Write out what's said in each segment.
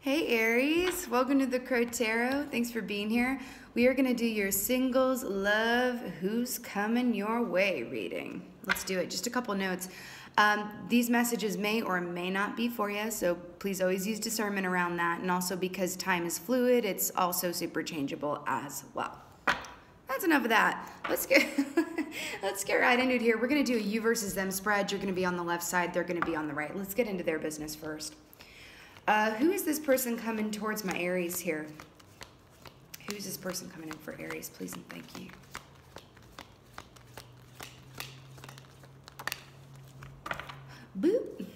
Hey Aries, welcome to the Crow Tarot. Thanks for being here. We are going to do your singles love who's coming your way reading. Let's do it. Just a couple notes. These messages may or may not be for you, so please always use discernment around that. And also because time is fluid, it's also super changeable as well. That's enough of that. Let's get right into it here. We're going to do a you versus them spread. You're going to be on the left side. They're going to be on the right. Let's get into their business first. Who is this person coming towards my Aries here? Who is this person coming in for Aries? Please and thank you. Boop.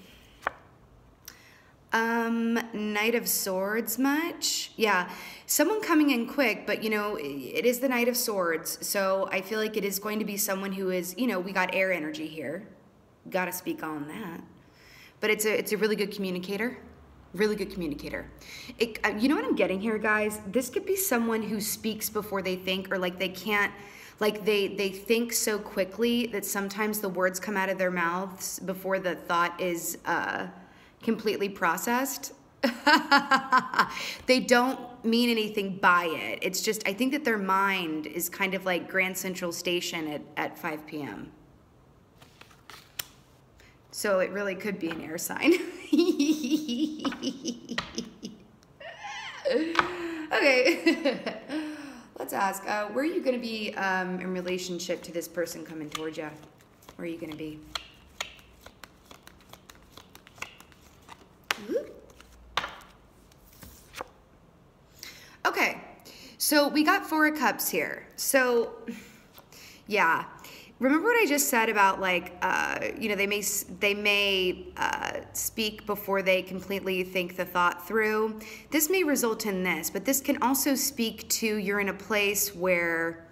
Knight of Swords much? Yeah, someone coming in quick, but you know, it is the Knight of Swords, so I feel like it is going to be someone who is, you know, we got air energy here. Got to speak on that. But it's a really good communicator. Really good communicator. You know what I'm getting here, guys? This could be someone who speaks before they think, or like they can't, like they think so quickly that sometimes the words come out of their mouths before the thought is completely processed. They don't mean anything by it. It's just, I think that their mind is kind of like Grand Central Station at 5 p.m. So it really could be an air sign. Okay. Let's ask, where are you going to be in relationship to this person coming towards you? Where are you going to be? Okay. So we got 4 of Cups here. So, yeah. Remember what I just said about like, you know, they may speak before they completely think the thought through. This may result in this, but this can also speak to you're in a place where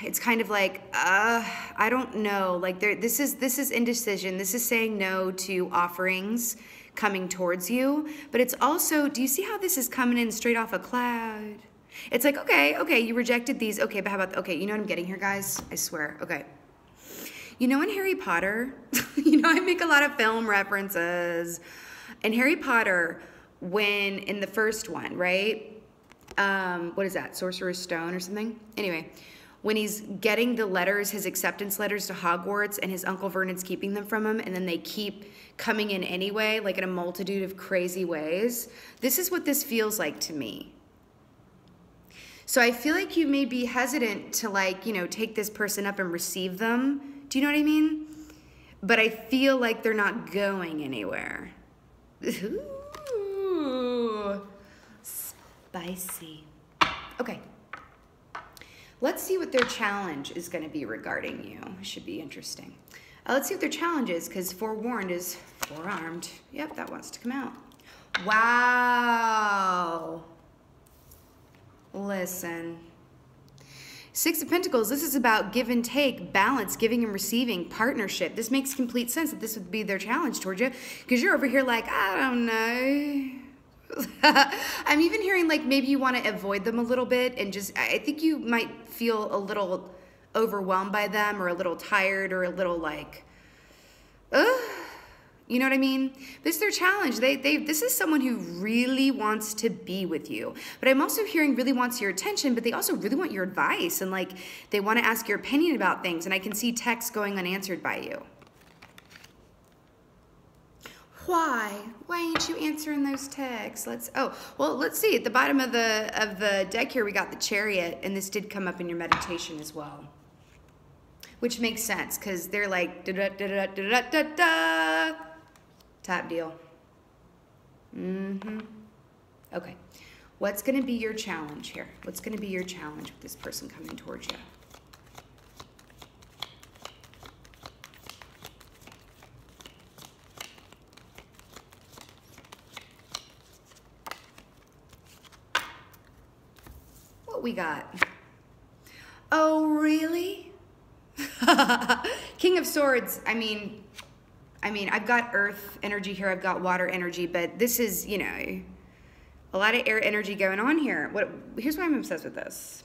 it's kind of like, I don't know, like this is indecision. This is saying no to offerings coming towards you, but it's also, do you see how this is coming in straight off a cloud? It's like, okay, you rejected these. Okay, but how about, okay, you know what I'm getting here, guys? I swear. Okay. You know in Harry Potter, you know I make a lot of film references. In Harry Potter, when, in the first one, right? What is that, Sorcerer's Stone or something? Anyway, when he's getting the letters, his acceptance letters to Hogwarts, and his Uncle Vernon's keeping them from him, and then they keep coming in anyway, like in a multitude of crazy ways. This is what this feels like to me. So I feel like you may be hesitant to, like, you know, take this person up and receive them. Do you know what I mean? But I feel like they're not going anywhere. Ooh, spicy. Okay. Let's see what their challenge is going to be regarding you. Should be interesting. Let's see what their challenge is, because forewarned is forearmed. Yep, that wants to come out. Wow. Listen. 6 of Pentacles, this is about give and take, balance, giving and receiving, partnership. This makes complete sense that this would be their challenge towards you, because you're over here like, I don't know. I'm even hearing like maybe you want to avoid them a little bit and just, I think you might feel a little overwhelmed by them or a little tired or a little like, you know what I mean? This is their challenge. This is someone who really wants to be with you. But I'm also hearing really wants your attention, but they also really want your advice. And like, they want to ask your opinion about things. And I can see texts going unanswered by you. Why? Why ain't you answering those texts? Let's see. At the bottom of the deck here, we got the Chariot. And this did come up in your meditation as well. Which makes sense, because they're like, da-da-da-da-da-da-da. Top deal. Okay. What's going to be your challenge here? What's going to be your challenge with this person coming towards you? What we got? Oh, really? King of Swords. I mean, I've got earth energy here. I've got water energy, but this is, you know, a lot of air energy going on here. Here's why I'm obsessed with this.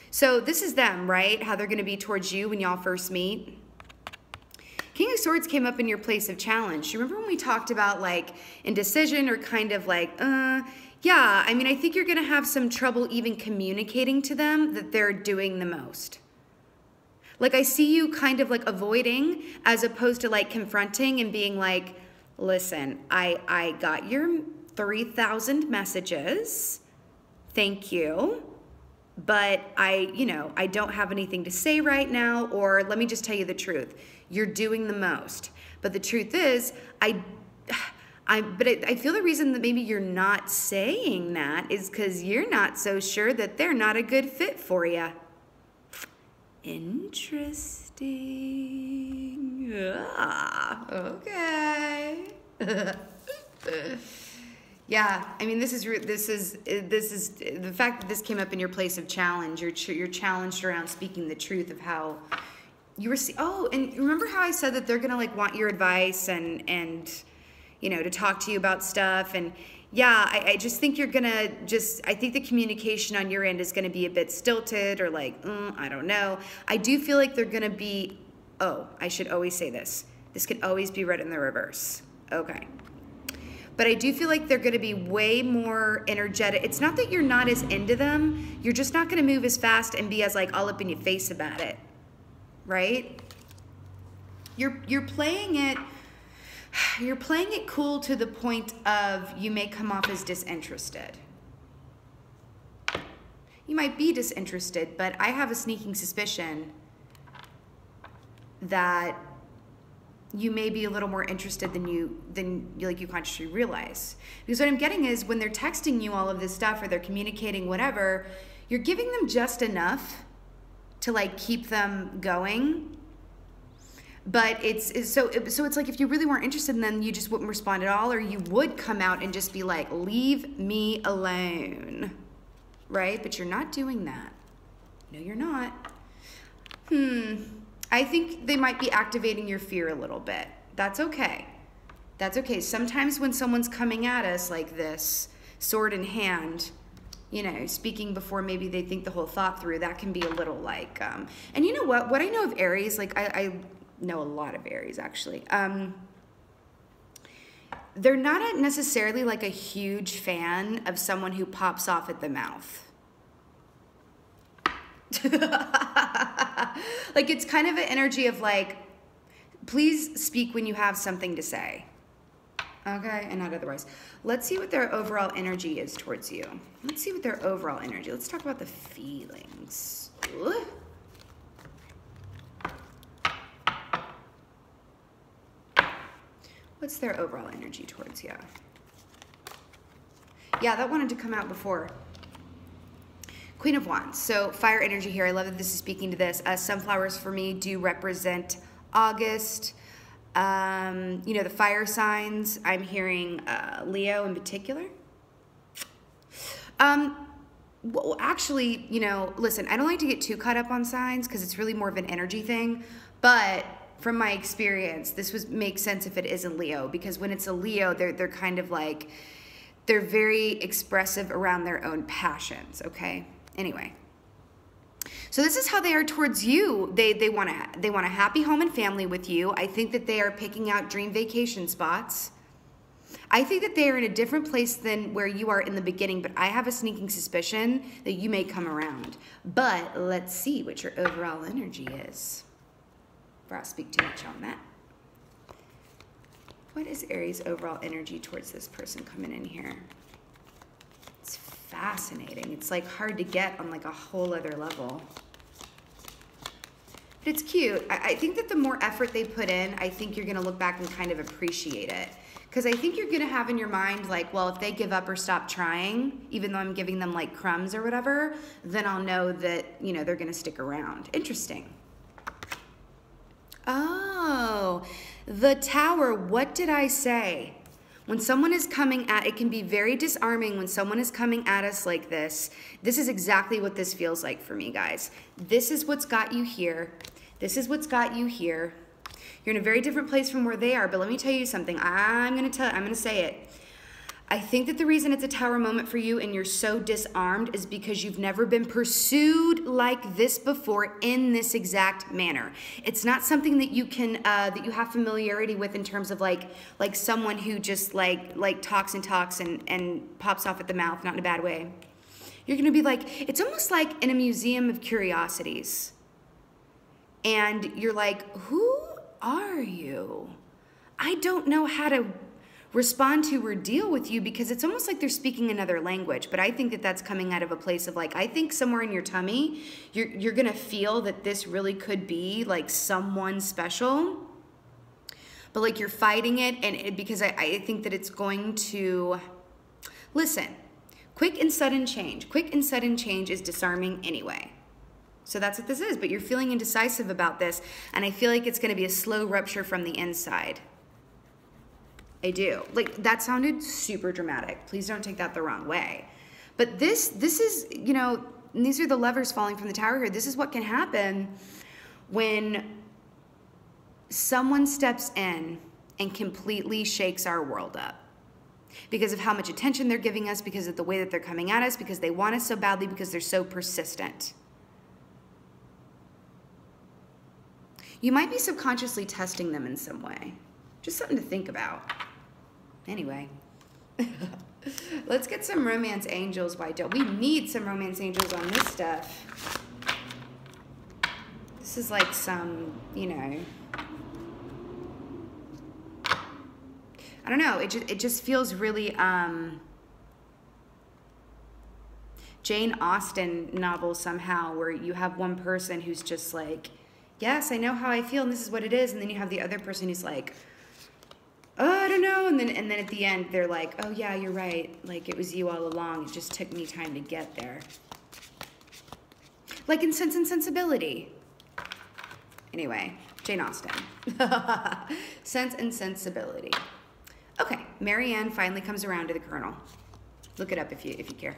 So this is them, right? How they're going to be towards you when y'all first meet. King of Swords came up in your place of challenge. You remember when we talked about like indecision or kind of like, yeah, I mean, I think you're going to have some trouble even communicating to them that they're doing the most. Like, I see you kind of like avoiding as opposed to like confronting and being like, listen, I got your 3,000 messages. Thank you. But I don't have anything to say right now, or let me just tell you the truth. You're doing the most. But the truth is, I feel the reason that maybe you're not saying that is because you're not so sure that they're not a good fit for you. Interesting. Okay. Yeah, I mean, this is the fact that this came up in your place of challenge. You're challenged around speaking the truth of how you were. Oh, and remember how I said that they're gonna like want your advice and to talk to you about stuff. And yeah, I just think you're gonna I think the communication on your end is gonna be a bit stilted or like I don't know. I do feel like they're gonna be. Oh, I should always say this. This can always be read in the reverse. Okay. But I do feel like they're going to be way more energetic. It's not that you're not as into them. You're just not going to move as fast and be as like all up in your face about it. Right? You're playing it cool to the point of you may come off as disinterested. You might be disinterested, but I have a sneaking suspicion that you may be a little more interested than you consciously realize. Because what I'm getting is when they're texting you all of this stuff or they're communicating whatever, you're giving them just enough to like keep them going. But so it's like if you really weren't interested in them, you just wouldn't respond at all, or you would come out and just be like, leave me alone. Right? But you're not doing that. No, you're not. I think they might be activating your fear a little bit. That's okay. That's okay. Sometimes when someone's coming at us like this, sword in hand, speaking before maybe they think the whole thought through, that can be a little like, and you know what I know of Aries, like I know a lot of Aries actually. They're not necessarily like a huge fan of someone who pops off at the mouth. Like it's kind of an energy of like, please speak when you have something to say. Okay, and not otherwise. Let's see what their overall energy is towards you. Let's see what their overall energy. Let's talk about the feelings. Ooh. What's their overall energy towards you? Yeah, that wanted to come out before. Queen of Wands, so fire energy here. I love that this is speaking to this. Sunflowers for me do represent August. The fire signs, I'm hearing Leo in particular. Well, actually, listen, I don't like to get too caught up on signs because it's really more of an energy thing. But from my experience, this makes sense if it isn't Leo, because when it's a Leo, they're kind of like, they're very expressive around their own passions, okay? Anyway, so this is how they are towards you. They want a happy home and family with you. I think that they are picking out dream vacation spots. I think that they are in a different place than where you are in the beginning, but I have a sneaking suspicion that you may come around. But let's see what your overall energy is before I speak too much on that. What is Aries' overall energy towards this person coming in here? It's fascinating. It's like hard to get on like a whole other level. But it's cute. I think that the more effort they put in, I think you're going to look back and kind of appreciate it. Because I think you're going to have in your mind like, well, if they give up or stop trying, even though I'm giving them like crumbs or whatever, then I'll know that, they're going to stick around. Interesting. Oh, the Tower. What did I say? When someone is coming at, it can be very disarming when someone is coming at us like this. This is exactly what this feels like for me, guys. This is what's got you here. This is what's got you here. You're in a very different place from where they are, but let me tell you something. I'm going to say it. I think that the reason it's a tower moment for you and you're so disarmed is because you've never been pursued like this before in this exact manner. It's not something that you can that you have familiarity with in terms of like someone who just like talks and pops off at the mouth, not in a bad way. You're gonna be like, it's almost like in a museum of curiosities. And you're like, who are you? I don't know how to respond to or deal with you, because it's almost like they're speaking another language. But I think that that's coming out of a place of like, I think somewhere in your tummy, you're gonna feel that this really could be like someone special, but like you're fighting it, and because I think that it's going to, listen, quick and sudden change is disarming anyway. So that's what this is, but you're feeling indecisive about this, and I feel like it's gonna be a slow rupture from the inside. I do. Like, that sounded super dramatic. Please don't take that the wrong way. But this is, you know, these are the lovers falling from the tower here. This is what can happen when someone steps in and completely shakes our world up. Because of how much attention they're giving us, because of the way that they're coming at us, because they want us so badly, because they're so persistent. You might be subconsciously testing them in some way. Just something to think about. Anyway, let's get some romance angels. Why don't we need some romance angels on this stuff? This is like some, you know, I don't know. It just feels really Jane Austen novel somehow, where you have one person who's just like, yes, I know how I feel, and this is what it is, and then you have the other person who's like, oh, I don't know, and then at the end they're like, oh yeah, you're right, like it was you all along, it just took me time to get there. Like in Sense and Sensibility. Anyway, Jane Austen. Sense and Sensibility. Okay, Marianne finally comes around to the Colonel. Look it up if you care.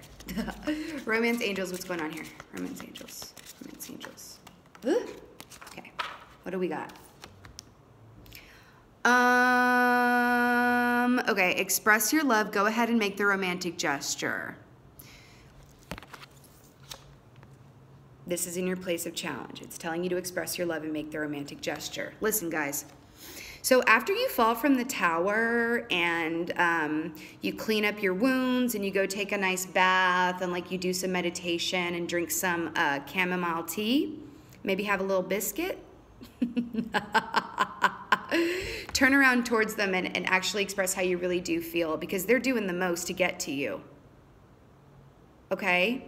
Romance angels, what's going on here? Romance angels. Romance angels. Okay, what do we got? Okay, express your love. Go ahead and make the romantic gesture. This is in your place of challenge. It's telling you to express your love and make the romantic gesture. Listen, guys. So after you fall from the tower and you clean up your wounds and you go take a nice bath and like you do some meditation and drink some chamomile tea, maybe have a little biscuit. Turn around towards them and actually express how you really do feel, because they're doing the most to get to you. Okay?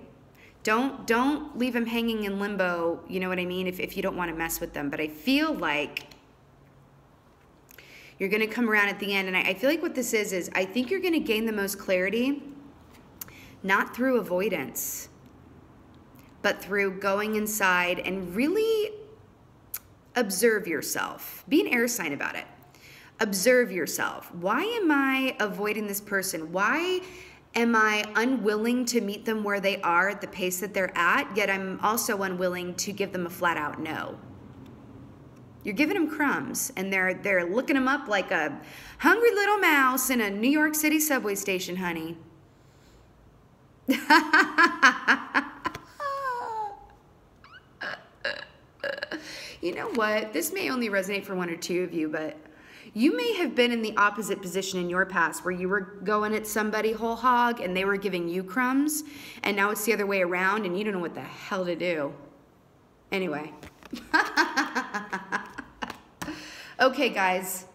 Don't leave them hanging in limbo, you know what I mean, if you don't want to mess with them. But I feel like you're going to come around at the end, and I feel like what this is I think you're going to gain the most clarity, not through avoidance, but through going inside and really observe yourself. Be an air sign about it. Observe yourself. Why am I avoiding this person? Why am I unwilling to meet them where they are at the pace that they're at, yet I'm also unwilling to give them a flat out no? You're giving them crumbs, and they're looking them up like a hungry little mouse in a New York City subway station, honey. You know what? This may only resonate for one or two of you, but you may have been in the opposite position in your past, where you were going at somebody whole hog and they were giving you crumbs, and now it's the other way around and you don't know what the hell to do. Anyway. Okay, guys,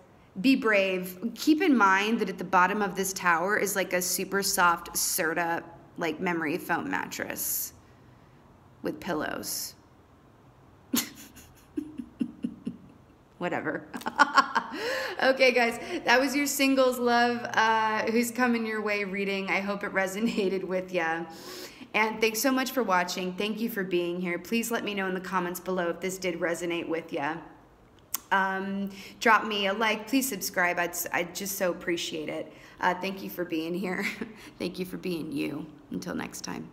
be brave. Keep in mind that at the bottom of this tower is like a super soft Serta, like memory foam mattress with pillows. Whatever. Okay, guys, that was your singles love who's coming your way reading. I hope it resonated with ya. And thanks so much for watching. Thank you for being here. Please let me know in the comments below if this did resonate with ya. Drop me a like. Please subscribe. I'd just so appreciate it. Thank you for being here. Thank you for being you. Until next time.